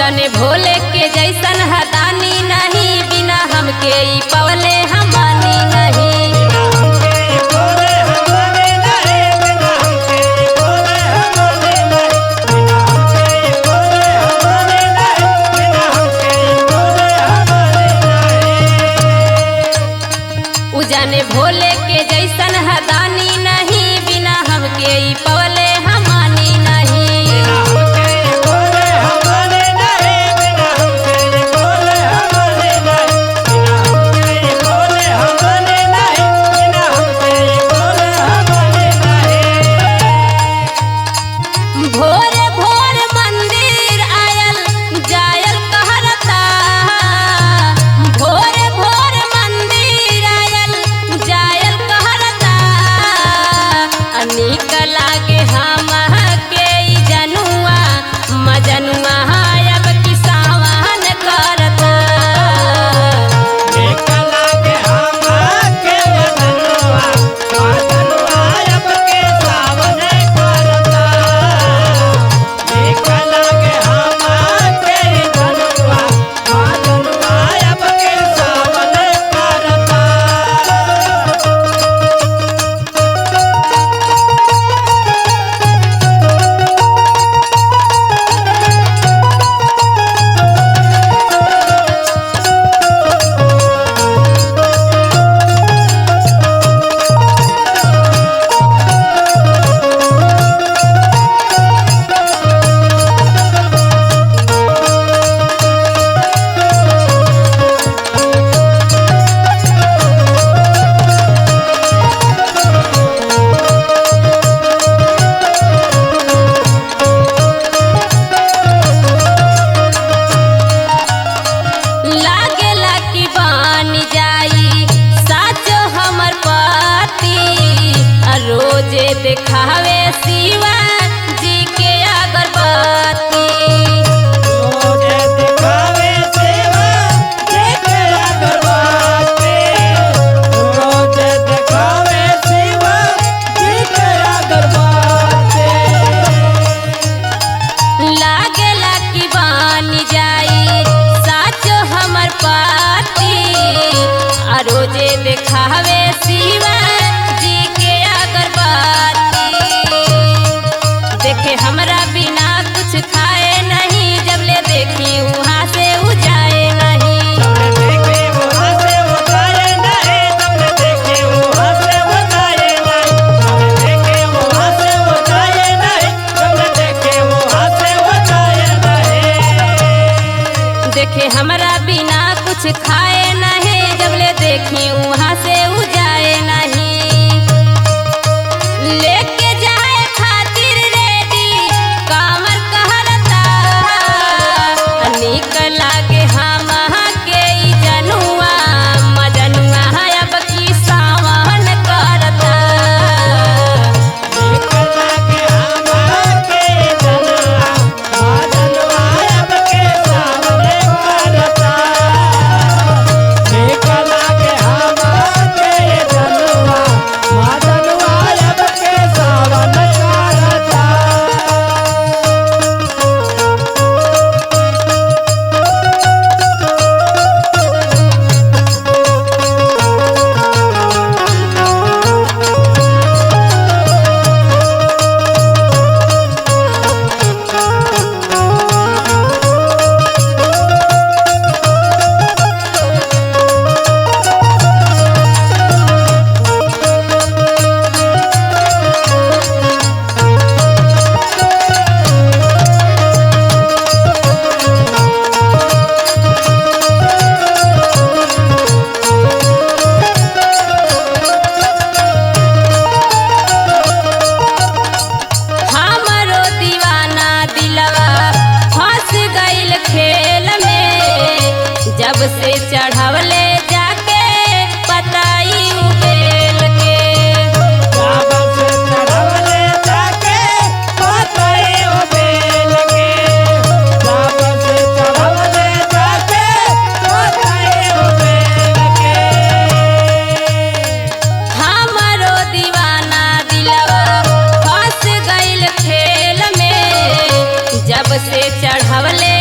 जाने भोले के जैसन हदानी नहीं, बिना हमके ई पवले हमानी नहीं। जाने भोले के जैसन हदानी नहीं, बिना हमके ई पवले हमानी नहीं। भोरे भोर मंदिर आयल जायल कहरता, भोरे भोर मंदिर आयल जायल कहरता। अनिक लागे हमके ई जनुआ मजनुआ अब की सावन करता। अनिक लागे हमके जनुआ मजनुआ अब के सावन करता। अनिक लागे हमके जनुआ मजनुआ अब के सावन करता। लागेला कि बन जाई साचो हमर पति, रोजे देखावे शिवा जी के अगरबत्ती। रोजे दिखावे शिवा जी के अगरबत्ती। रोजे दिखावे शिवा जी के अगरबत्ती। लागेला कि बन जाई साचो हमर पति, रोजे देखावे शिवा जी के अगरबत्ती। देखे हमरा बिना कुछ खाए नहीं, जब ले देखी वहाँ से उजाए नहीं। सबने देखे वहाँ से वो जाए नहीं, सबने देखे वहाँ से वो जाए नहीं। सबने देखे वहाँ से वो जाए नहीं, सबने देखे वहाँ से वो जाए नहीं। देखे हमरा बिना कुछ खाए नहीं, जब ले देखी वहाँ से उजाए नहीं। लेके जाए खातिर रेडी कामर कहरता। अनिक लागे हमके ई जनुआ मजनुआ अब की सावन करता। अनिक लागे हमके जनुआ मजनुआ अब के सावन करता। अनिक लागे हमके जनुआ मजनुआ अब के सावन करता। हमरो दीवाना दिलवा फंस गइल खेल में, जब से चढ़वले जाके पताई उबेल के। बाबा से चढ़वले जाके पताई उबेल के। बाबा से चढ़वले जाके पताई उबेल के। हमरो दीवाना दिलवा फंस गइल खेल में, जब से चढ़वले